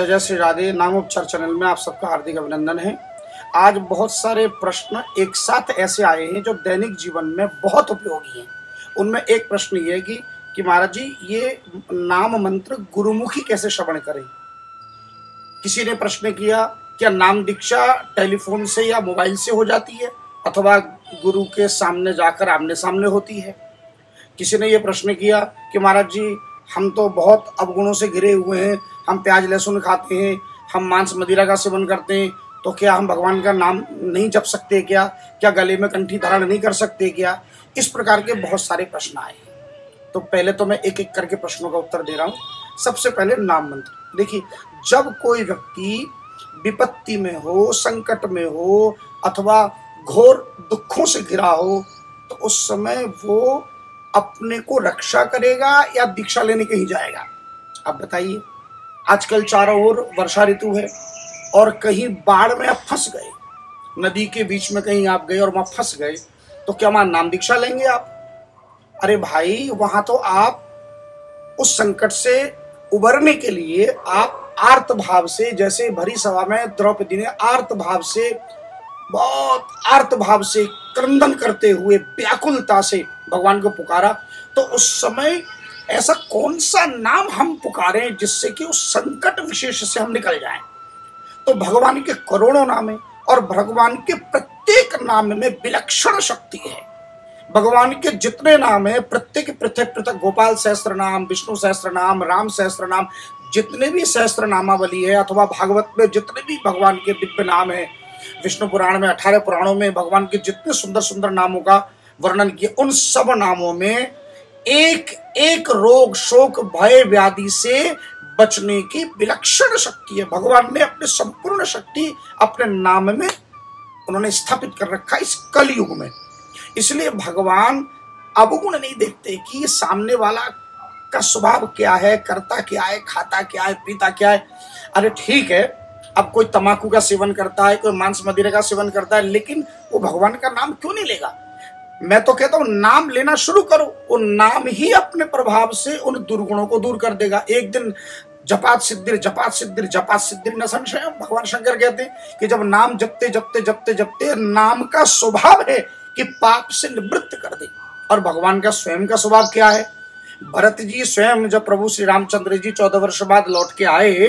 जय जय श्री राधे। नामोपचार चैनल में आप सबका हार्दिक अभिनंदन है। आज बहुत सारे प्रश्न एक साथ ऐसे आए हैं जो दैनिक जीवन में बहुत उपयोगी हैं। उनमें एक प्रश्न ये है कि महाराज जी, ये नाम मंत्र गुरुमुखी कैसे श्रवण करें। किसी ने प्रश्न किया, क्या नाम दीक्षा टेलीफोन से या मोबाइल से हो जाती है अथवा गुरु के सामने जाकर आमने सामने होती है। किसी ने ये प्रश्न किया कि महाराज जी, हम तो बहुत अवगुणों से घिरे हुए हैं, हम प्याज लहसुन खाते हैं, हम मांस मदिरा का सेवन करते हैं, तो क्या हम भगवान का नाम नहीं जप सकते क्या गले में कंठी धारण नहीं कर सकते क्या। इस प्रकार के बहुत सारे प्रश्न आए हैं। तो पहले तो मैं एक एक करके प्रश्नों का उत्तर दे रहा हूँ। सबसे पहले नाम मंत्र। देखिए, जब कोई व्यक्ति विपत्ति में हो, संकट में हो अथवा घोर दुखों से घिरा हो, तो उस समय वो अपने को रक्षा करेगा या दीक्षा लेने कहीं जाएगा। अब बताइए, आजकल चारों ओर वर्षा ऋतु है और कहीं बाढ़ में आप फंस गए, नदी के बीच में कहीं आप गए और वहां फंस गए, तो क्या वहां नाम दीक्षा लेंगे आप। अरे भाई, वहां तो आप उस संकट से उबरने के लिए आप आर्त भाव से, जैसे भरी सभा में द्रौपदी ने आर्त भाव से, बहुत आर्त भाव से क्रंदन करते हुए व्याकुलता से भगवान को पुकारा, तो उस समय ऐसा कौन सा नाम हम पुकारें जिससे कि उस संकट विशेष से हम निकल जाएं। तो भगवान के करोड़ों नाम हैं और भगवान के प्रत्येक नाम में विलक्षण शक्ति है। भगवान के जितने नाम हैं, प्रत्येक पृथक पृथक, गोपाल सहस्त्र नाम, विष्णु सहस्त्र नाम, राम सहस्त्र नाम, जितने भी सहस्त्र नामावली है अथवा भागवत में जितने भी भगवान के दिव्य नाम है, विष्णु पुराण में 18 पुराणों में भगवान के जितने सुंदर सुंदर नामों का वर्णन किया, उन सब नामों में एक एक रोग शोक भय व्याधि से बचने की विलक्षण शक्ति है। भगवान ने अपनी संपूर्ण शक्ति अपने नाम में उन्होंने स्थापित कर रखा इस कलयुग में। इसलिए भगवान अवगुण नहीं देखते कि ये सामने वाला का स्वभाव क्या है, करता क्या है, खाता क्या है, पीता क्या है। अरे ठीक है, अब कोई तंबाकू का सेवन करता है, कोई मांस मदिरा का सेवन करता है, लेकिन वो भगवान का नाम क्यों नहीं लेगा। मैं तो कहता हूं, नाम लेना शुरू करो। वो नाम ही अपने प्रभाव से उन दुर्गुणों को दूर कर देगा। एक दिन जपात सिद्धिर जपात सिद्धिर जपात सिद्धिर न संशय, भगवान शंकर कहते हैं कि जब नाम जपते जपते जपते जपते नाम का स्वभाव है कि पाप से निवृत्त कर दे। और भगवान का स्वयं का स्वभाव क्या है। भरत जी स्वयं जब प्रभु श्री रामचंद्र जी 14 वर्ष बाद लौट के आए,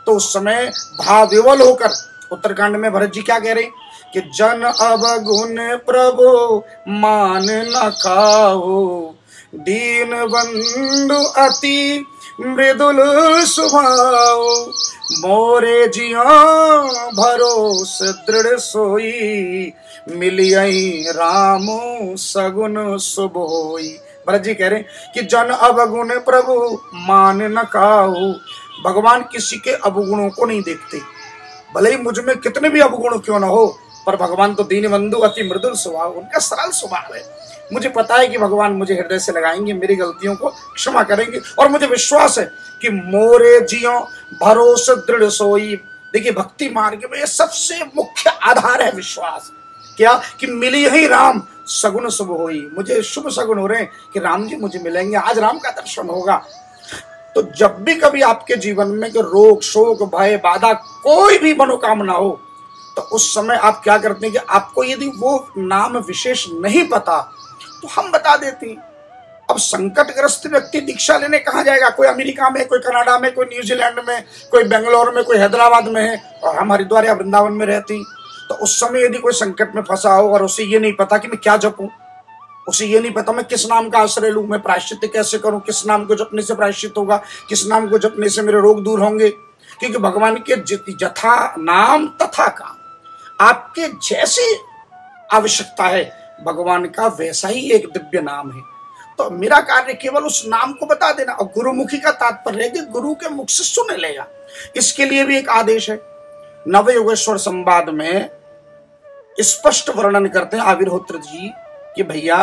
तो उस समय भाव विवल होकर उत्तरकांड में भरत जी क्या कह रहे हैं कि जन अवगुण प्रभु मान न खाओ, दीन बंधु अति मृदुल स्वभाव, मोरे जिया भरोस दृढ़ सोई, मिलियहि रामो सगुन शुभ होई। भरत जी कह रहे हैं कि जन अवगुण प्रभु मान न खाओ। भगवान किसी के अवगुणों को नहीं देखते, भले ही मुझ में कितने भी अवगुण क्यों ना हो, पर भगवान तो दीन बंधु अति मृदुल स्वभाव, उनका सरल स्वभाव है। मुझे पता है कि भगवान मुझे हृदय से लगाएंगे, मेरी गलतियों को क्षमा करेंगे, और मुझे विश्वास है कि मोरे जियो भरोसे दृढ़ सोई। देखिए, भक्ति मार्ग में सबसे मुख्य आधार है विश्वास। क्या कि मिली ही राम सगुन शुभ होई। मुझे शुभ सगुन हो रहे हैं कि राम जी मुझे मिलेंगे, आज राम का दर्शन होगा। तो जब भी कभी आपके जीवन में कि रोग शोक भय बाधा कोई भी मनोकामना हो, तो उस समय आप क्या करते हैं कि आपको यदि वो नाम विशेष नहीं पता तो हम बता देते हैं। अब संकटग्रस्त व्यक्ति दीक्षा लेने कहाँ जाएगा। कोई अमेरिका में, कोई कनाडा में, कोई न्यूजीलैंड में, कोई बेंगलोर में, कोई हैदराबाद में है, और हम हरिद्वार या वृंदावन में रहते हैं। तो उस समय यदि कोई संकट में फंसा हो और उसे ये नहीं पता कि मैं क्या जपूं, उसे ये नहीं पता मैं किस नाम का आश्रय लूं, मैं प्रायश्चित कैसे करूं, किस नाम को जपने से प्रायश्चित होगा, किस नाम को जपने से मेरे रोग दूर होंगे। क्योंकि भगवान के जथा नाम तथा काम, आपके जैसी आवश्यकता है भगवान का वैसा ही एक दिव्य नाम है। तो मेरा कार्य केवल उस नाम को बता देना, और गुरुमुखी का तात्पर्य है कि गुरु के मुख से सुन लेगा। इसके लिए भी एक आदेश है। नवयोगेश्वर संवाद में स्पष्ट वर्णन करते हैं आविर्होत्र जी कि भैया,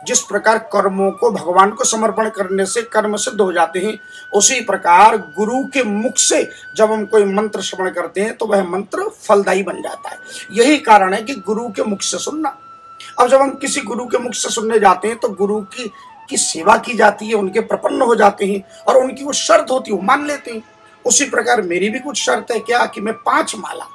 जिस प्रकार कर्मों को भगवान को समर्पण करने से कर्म सिद्ध हो जाते हैं, उसी प्रकार गुरु के मुख से जब हम कोई मंत्र श्रवण करते हैं तो वह मंत्र फलदायी बन जाता है। यही कारण है कि गुरु के मुख से सुनना। अब जब हम किसी गुरु के मुख से सुनने जाते हैं तो गुरु की सेवा की जाती है, उनके प्रपन्न हो जाते हैं, और उनकी वो शर्त होती है वो मान लेते हैं। उसी प्रकार मेरी भी कुछ शर्त है क्या कि मैं 5 माला,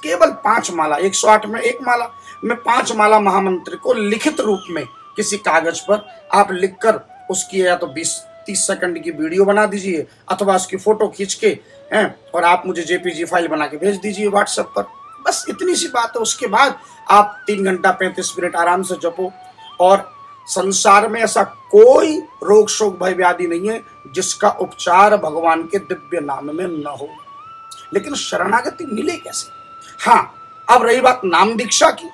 केवल 5 माला, 108 में 1 माला, मैं 5 माला महामंत्र को लिखित रूप में किसी कागज पर आप लिखकर उसकी या तो 20-30 सेकंड की वीडियो बना दीजिए अथवा उसकी फोटो खींच के हैं और आप मुझे जेपीजी फाइल बना के भेज दीजिए व्हाट्सएप पर। बस इतनी सी बात है। उसके बाद आप 3 घंटा 35 मिनट आराम से जपो। और संसार में ऐसा कोई रोग शोक भय व्याधि नहीं है जिसका उपचार भगवान के दिव्य नाम में न हो। लेकिन शरणागति मिले कैसे? हाँ, अब रही बात नाम दीक्षा की,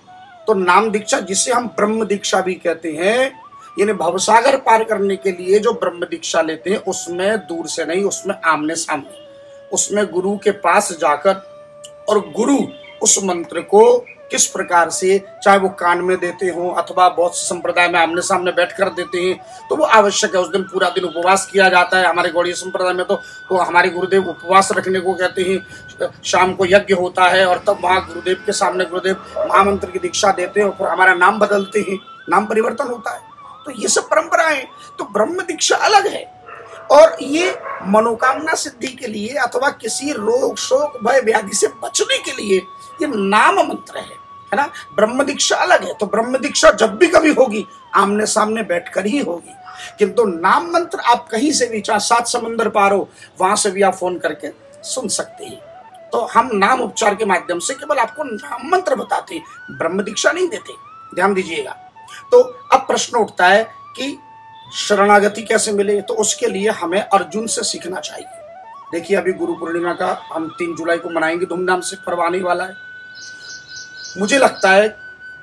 तो नाम दीक्षा जिसे हम ब्रह्म दीक्षा भी कहते हैं, यानी भवसागर पार करने के लिए जो ब्रह्म दीक्षा लेते हैं उसमें दूर से नहीं, उसमें आमने सामने, उसमें गुरु के पास जाकर और गुरु उस मंत्र को किस प्रकार से, चाहे वो कान में देते हो अथवा बहुत से संप्रदाय में आमने सामने बैठकर देते हैं, तो वो आवश्यक है। उस दिन पूरा दिन उपवास किया जाता है। हमारे गौड़ीय संप्रदाय में तो हमारे गुरुदेव उपवास रखने को कहते हैं। शाम को यज्ञ होता है और तब वहाँ गुरुदेव के सामने गुरुदेव महामंत्र की दीक्षा देते हैं और फिर हमारा नाम बदलते हैं, नाम परिवर्तन होता है। तो ये सब परंपराएं। तो ब्रह्म दीक्षा अलग है और ये मनोकामना सिद्धि के लिए अथवा किसी रोग शोक भय व्याधि से बचने के लिए ये नाम मंत्र है ना। ब्रह्म दीक्षा अलग है। तो ब्रह्म दीक्षा जब भी कभी होगी आमने सामने बैठकर ही होगी, किंतु नाम मंत्र आप कहीं से भी, चाहे 7 समंदर पार हो, वहां से भी आप फोन करके सुन सकते हैं। तो हम नाम उपचार के माध्यम से केवल आपको नाम मंत्र बताते हैं, ब्रह्म दीक्षा नहीं देते, ध्यान दीजिएगा। तो अब प्रश्न उठता है कि शरणागति कैसे मिले? तो उसके लिए हमें अर्जुन से सीखना चाहिए। देखिए, अभी गुरु पूर्णिमा का हम 3 जुलाई को मनाएंगे, धूमधाम से पर्व आने वाला है। मुझे लगता है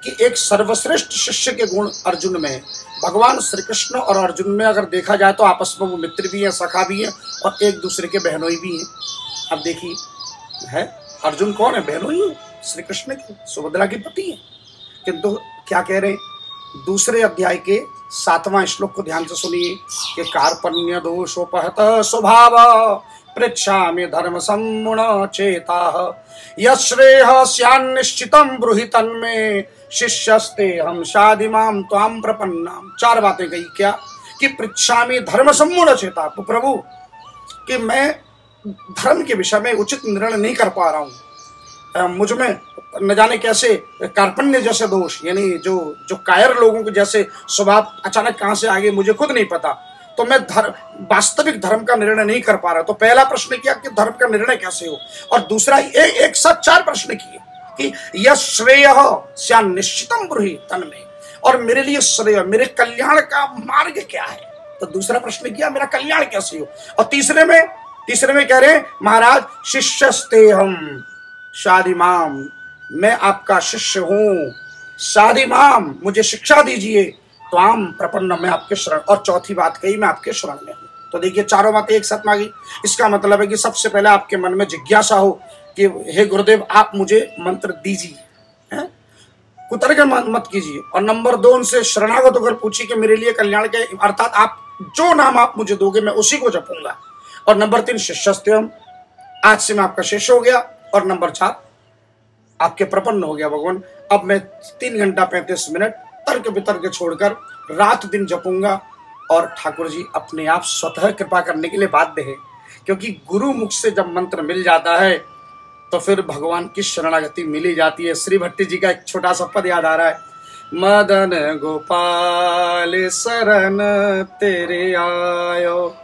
कि एक सर्वश्रेष्ठ शिष्य के गुण अर्जुन में है। भगवान श्री कृष्ण और अर्जुन में अगर देखा जाए तो आपस में वो मित्र भी हैं, सखा भी हैं और एक दूसरे के बहनोई भी हैं। अब देखिए, है अर्जुन कौन है? बहनोई है, श्री कृष्ण की, सुभद्रा की पति है। किंतु क्या कह रहे हैं? दूसरे अध्याय के 7वां श्लोक को ध्यान से सुनिए कि कार्पण्य दोषोपहत स्वभाव पृच्छामि धर्म सम्मुण चेताः यश्रेयः स्यान्निश्चितं ब्रूहि तन्मे शिष्यस्ते हम शादिमाम त्वाम प्रपन्नाम। 4 बातें कही क्या? कि पृच्छामि धर्म सम्मुण चेता, तो प्रभु कि मैं धर्म के विषय में उचित निर्णय नहीं कर पा रहा हूँ, मुझ में न जाने कैसे कार्पण्य जैसे दोष, यानी जो कायर लोगों के जैसे स्वभाव अचानक कहां से आ गए मुझे खुद नहीं पता। तो मैं वास्तविक धर्म का निर्णय नहीं कर पा रहा। तो पहला प्रश्न किया कि धर्म का निर्णय कैसे हो, और दूसरा एक साथ 4 प्रश्न किए कि यह श्रेय स्यान्निश्चितं ब्रूहि तन्मे, और मेरे लिए श्रेय, मेरे कल्याण का मार्ग क्या है। तो दूसरा प्रश्न किया मेरा कल्याण कैसे हो। और तीसरे में कह रहे महाराज शिष्यस्ते हम शादिमाम, मैं आपका शिष्य हूं, शादिमाम मुझे शिक्षा दीजिए, त्वाम प्रपन्न, मैं आपके शरण, और चौथी बात कही मैं आपके शरण में हूं। तो देखिए, चारों बातें एक साथ मांगी। इसका मतलब है कि सबसे पहले आपके मन में जिज्ञासा हो कि हे गुरुदेव आप मुझे मंत्र दीजिए, कुतर्क मत कीजिए। और नंबर 2 उनसे शरणागत होकर पूछिए कि मेरे लिए कल्याण के, अर्थात आप जो नाम आप मुझे दोगे मैं उसी को जपूंगा। और नंबर 3 शिष्यस्तेयम, आज से मैं आपका शिष्य हो गया। और नंबर 4 आपके प्रपन्न हो गया भगवान, अब मैं 3 घंटा 35 मिनट तर्क वितर्क छोड़कर रात दिन जपूंगा। और ठाकुर जी अपने आप स्वतः कृपा करने के लिए बाध्य है, क्योंकि गुरु मुख से जब मंत्र मिल जाता है तो फिर भगवान की शरणागति मिली जाती है। श्री भट्टी जी का एक छोटा सा पद याद आ रहा है, मदन गोपाल शरण तेरे आयो,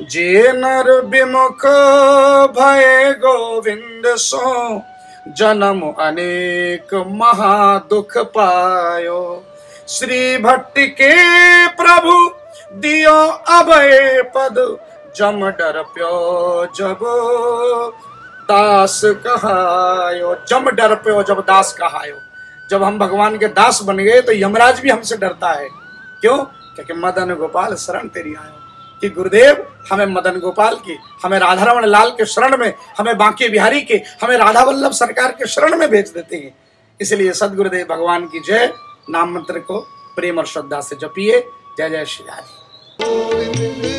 जे नर विमुख भय गोविंद सो, जन्म अनेक महादुख पायो। श्री भट्टी के प्रभु दियो अभय पद, जम डर प्यो जब दास कहायो। जम डर प्यो जब दास कहायो। जब हम भगवान के दास बन गए तो यमराज भी हमसे डरता है। क्यों? क्योंकि मदन गोपाल शरण तेरी आयो, कि गुरुदेव हमें मदन गोपाल की, हमें राधा रमण लाल के शरण में, हमें बांके बिहारी के, हमें राधा वल्लभ सरकार के शरण में भेज देते हैं। इसलिए सदगुरुदेव भगवान की जय। नाम मंत्र को प्रेम और श्रद्धा से जपिए। जय जय श्री राधे।